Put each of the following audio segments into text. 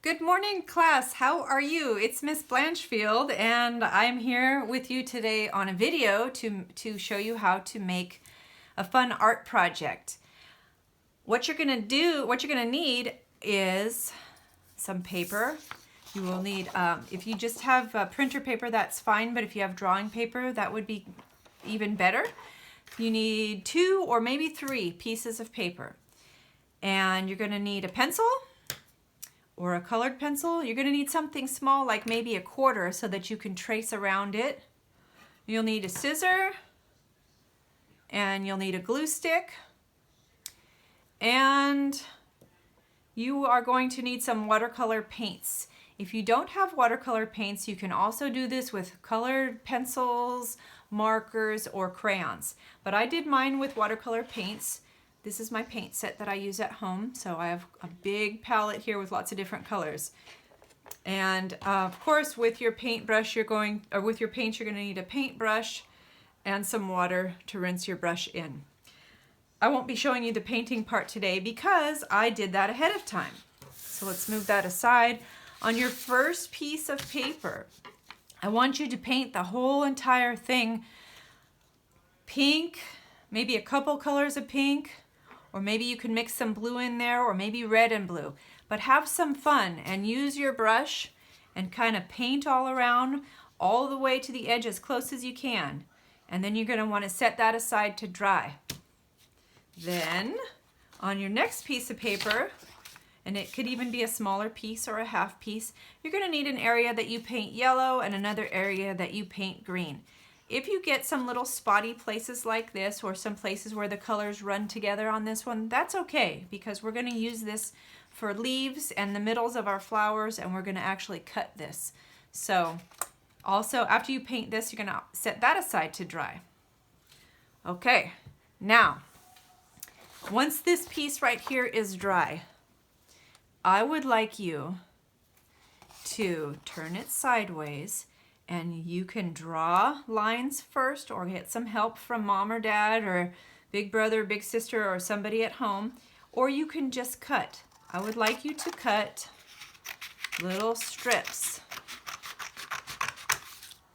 Good morning, class. How are you? It's Miss Blanchfield, and I'm here with you today on a video to show you how to make a fun art project. What you're going to need is some paper. You will need, if you just have printer paper, that's fine, but if you have drawing paper, that would be even better. You need 2 or maybe 3 pieces of paper. And you're going to need a pencil, or a colored pencil. You're going to need something small like maybe a quarter so that you can trace around it. You'll need a scissor, and you'll need a glue stick, and you are going to need some watercolor paints. If you don't have watercolor paints, you can also do this with colored pencils, markers, or crayons. But I did mine with watercolor paints. This is my paint set that I use at home. So I have a big palette here with lots of different colors. And of course, with your paintbrush, with your paint, you're going to need a paintbrush and some water to rinse your brush in. I won't be showing you the painting part today because I did that ahead of time. So let's move that aside. On your first piece of paper, I want you to paint the whole entire thing pink, maybe a couple colors of pink, or maybe you can mix some blue in there, or maybe red and blue. But have some fun and use your brush and kind of paint all around, all the way to the edge as close as you can. And then you're going to want to set that aside to dry. Then on your next piece of paper, and it could even be a smaller piece or a half piece, you're going to need an area that you paint yellow and another area that you paint green. If you get some little spotty places like this, or some places where the colors run together on this one, that's okay, because we're going to use this for leaves and the middles of our flowers, and we're going to actually cut this. So also, after you paint this, you're going to set that aside to dry. Okay, now once this piece right here is dry, I would like you to turn it sideways, and you can draw lines first, or get some help from mom or dad or big brother, big sister, or somebody at home, or you can just cut. I would like you to cut little strips.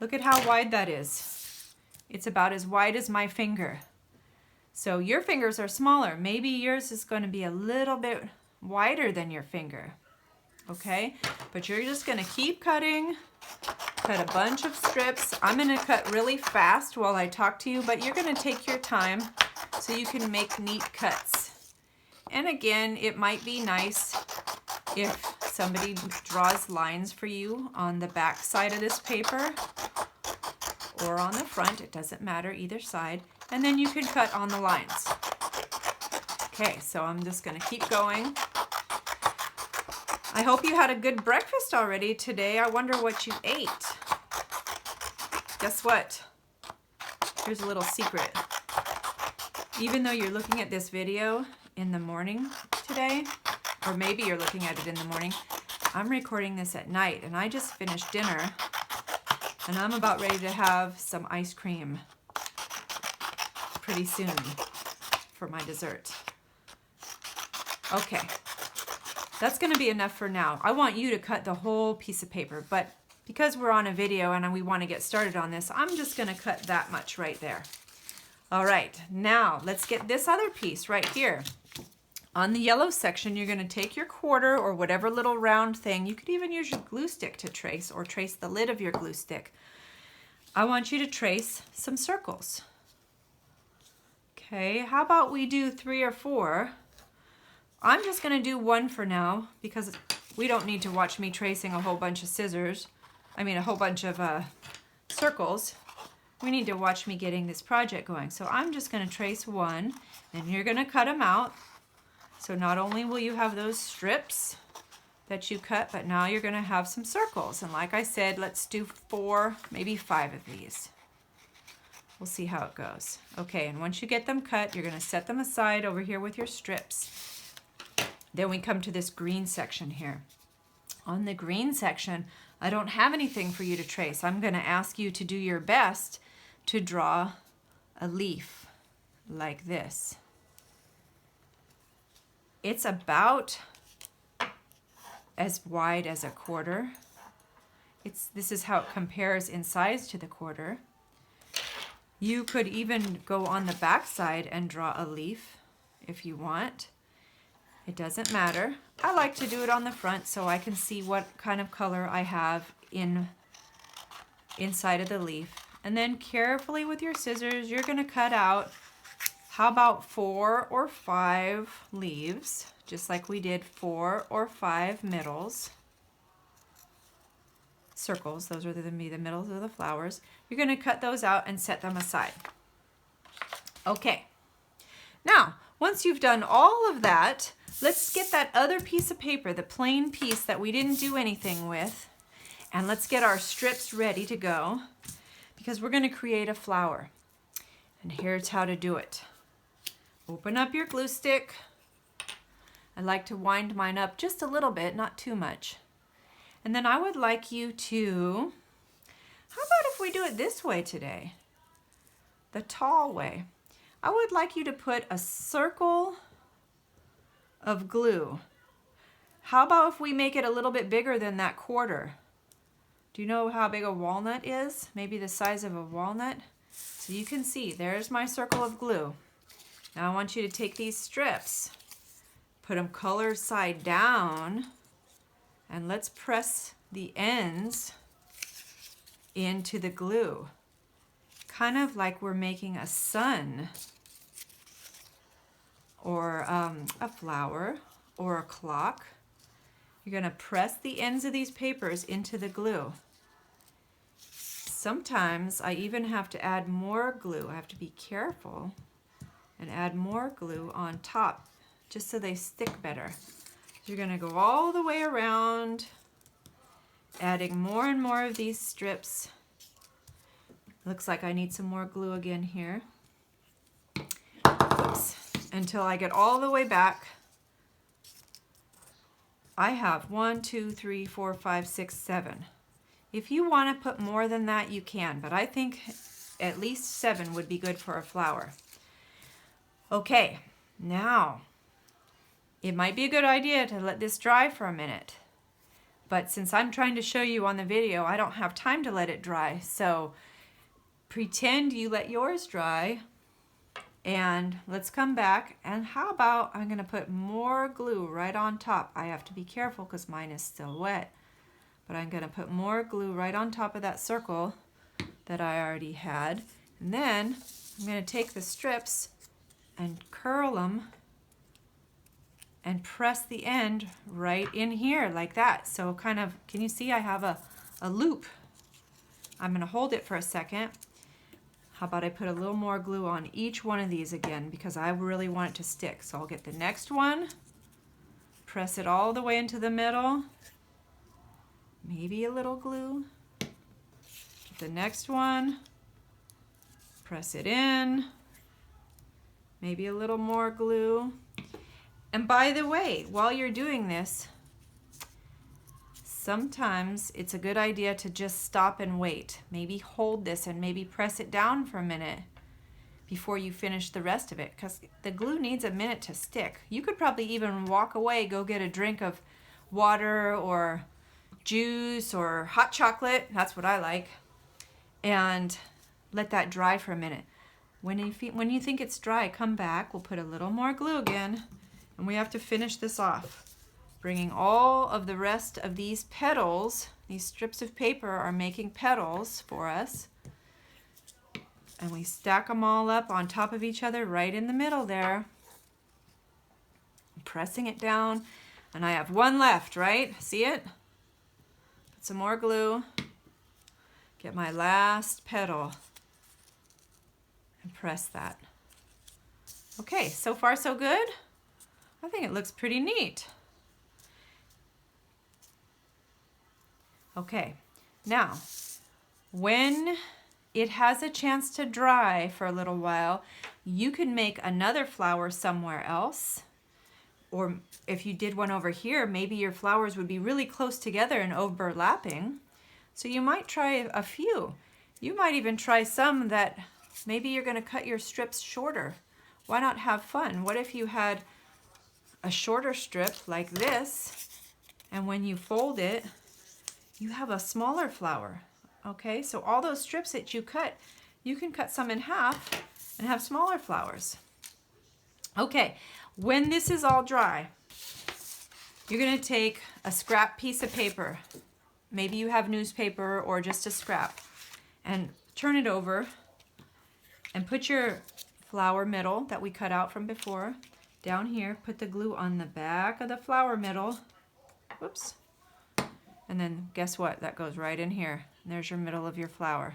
Look at how wide that is. It's about as wide as my finger. So your fingers are smaller. Maybe yours is going to be a little bit wider than your finger. Okay? But you're just going to keep cutting. Cut a bunch of strips. I'm going to cut really fast while I talk to you, but you're going to take your time so you can make neat cuts. And again, it might be nice if somebody draws lines for you on the back side of this paper or on the front. It doesn't matter, either side. And then you can cut on the lines. Okay, so I'm just going to keep going. I hope you had a good breakfast already today. I wonder what you ate. Guess what? Here's a little secret. Even though you're looking at this video in the morning today, or maybe you're looking at it in the morning, I'm recording this at night, and I just finished dinner, and I'm about ready to have some ice cream pretty soon for my dessert. Okay. That's going to be enough for now. I want you to cut the whole piece of paper, but because we're on a video and we want to get started on this, I'm just going to cut that much right there. All right, now let's get this other piece right here. On the yellow section, you're going to take your quarter or whatever little round thing. You could even use your glue stick to trace, or trace the lid of your glue stick. I want you to trace some circles. Okay, how about we do 3 or 4? I'm just going to do 1 for now, because we don't need to watch me tracing a whole bunch of a whole bunch of circles. We need to watch me getting this project going. So I'm just going to trace 1, and you're going to cut them out. So not only will you have those strips that you cut, but now you're going to have some circles. And like I said, let's do 4, maybe 5 of these. We'll see how it goes. Okay, and once you get them cut, you're going to set them aside over here with your strips. Then we come to this green section here. On the green section, I don't have anything for you to trace. I'm going to ask you to do your best to draw a leaf like this. It's about as wide as a quarter. This is how it compares in size to the quarter. You could even go on the back side and draw a leaf if you want. It doesn't matter. I like to do it on the front so I can see what kind of color I have inside of the leaf. And then carefully with your scissors, you're going to cut out, how about 4 or 5 leaves, just like we did 4 or 5 middles. Circles, those are the middles of the flowers. You're going to cut those out and set them aside. Okay, now once you've done all of that, let's get that other piece of paper, the plain piece that we didn't do anything with, and let's get our strips ready to go because we're going to create a flower. And here's how to do it. Open up your glue stick. I like to wind mine up just a little bit, not too much. And then I would like you to, how about if we do it this way today? The tall way. I would like you to put a circle of glue. How about if we make it a little bit bigger than that quarter? Do you know how big a walnut is? Maybe the size of a walnut? So you can see, there's my circle of glue. Now I want you to take these strips, put them color side down, and let's press the ends into the glue. Kind of like we're making a sun or a flower or a clock. You're gonna press the ends of these papers into the glue. Sometimes I even have to add more glue. I have to be careful and add more glue on top just so they stick better. You're going to go all the way around, adding more and more of these strips. Looks like I need some more glue again here. Oops. Until I get all the way back. I have 1, 2, 3, 4, 5, 6, 7. If you want to put more than that, you can, but I think at least 7 would be good for a flower. Okay, now, it might be a good idea to let this dry for a minute, but since I'm trying to show you on the video, I don't have time to let it dry, so pretend you let yours dry, and let's come back, and how about I'm going to put more glue right on top. I have to be careful because mine is still wet, but I'm going to put more glue right on top of that circle that I already had, and then I'm going to take the strips and curl them and press the end right in here like that. So kind of, can you see I have a loop? I'm going to hold it for a second. How about I put a little more glue on each one of these again because I really want it to stick. So I'll get the next one, press it all the way into the middle, maybe a little glue. The next one, press it in, maybe a little more glue. And by the way, while you're doing this, sometimes it's a good idea to just stop and wait. Maybe hold this and maybe press it down for a minute before you finish the rest of it because the glue needs a minute to stick. You could probably even walk away, go get a drink of water or juice or hot chocolate. That's what I like. And let that dry for a minute. When you think it's dry, come back. We'll put a little more glue again. And we have to finish this off. Bringing all of the rest of these petals, these strips of paper are making petals for us. And we stack them all up on top of each other right in the middle there. I'm pressing it down. And I have one left, right? See it? Put some more glue. Get my last petal. And press that. Okay, so far so good? I think it looks pretty neat. Okay, now, when it has a chance to dry for a little while, you can make another flower somewhere else. Or if you did one over here, maybe your flowers would be really close together and overlapping. So you might try a few. You might even try some that maybe you're going to cut your strips shorter. Why not have fun? What if you had a shorter strip like this And when you fold it, you have a smaller flower. Okay, so all those strips that you cut, you can cut some in half and have smaller flowers. Okay, when this is all dry, you're going to take a scrap piece of paper. Maybe you have newspaper or just a scrap. And turn it over and put your flower middle that we cut out from before down here. Put the glue on the back of the flower middle. Whoops. And then guess what? That goes right in here. And there's your middle of your flower.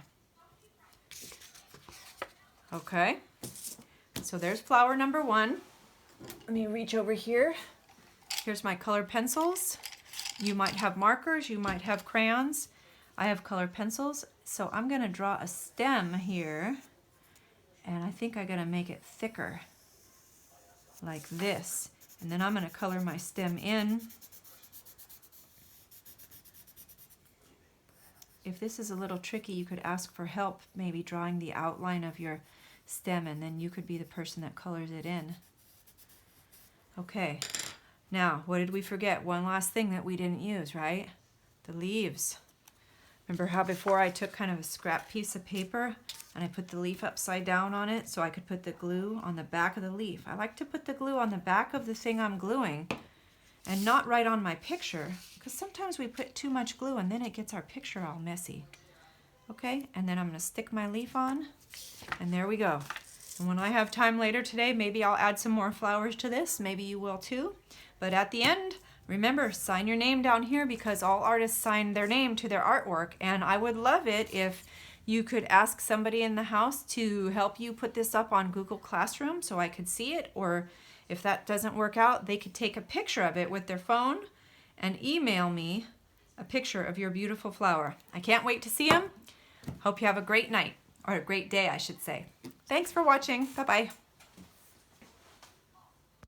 Okay. So there's flower number 1. Let me reach over here. Here's my colored pencils. You might have markers, you might have crayons. I have colored pencils. So I'm gonna draw a stem here. And I think I'm gonna make it thicker. Like this. And then I'm gonna color my stem in. If this is a little tricky, you could ask for help, maybe drawing the outline of your stem, and then you could be the person that colors it in. Okay, now what did we forget? One last thing that we didn't use, right? The leaves. Remember how before I took kind of a scrap piece of paper and I put the leaf upside down on it so I could put the glue on the back of the leaf. I like to put the glue on the back of the thing I'm gluing and not right on my picture, because sometimes we put too much glue and then it gets our picture all messy. Okay, and then I'm going to stick my leaf on, and there we go. And when I have time later today, maybe I'll add some more flowers to this. Maybe you will too. But at the end, remember, sign your name down here, because all artists sign their name to their artwork. And I would love it if you could ask somebody in the house to help you put this up on Google Classroom so I could see it. Or if that doesn't work out, they could take a picture of it with their phone and email me a picture of your beautiful flower. I can't wait to see them. Hope you have a great night, or a great day, I should say. Thanks for watching. Bye-bye.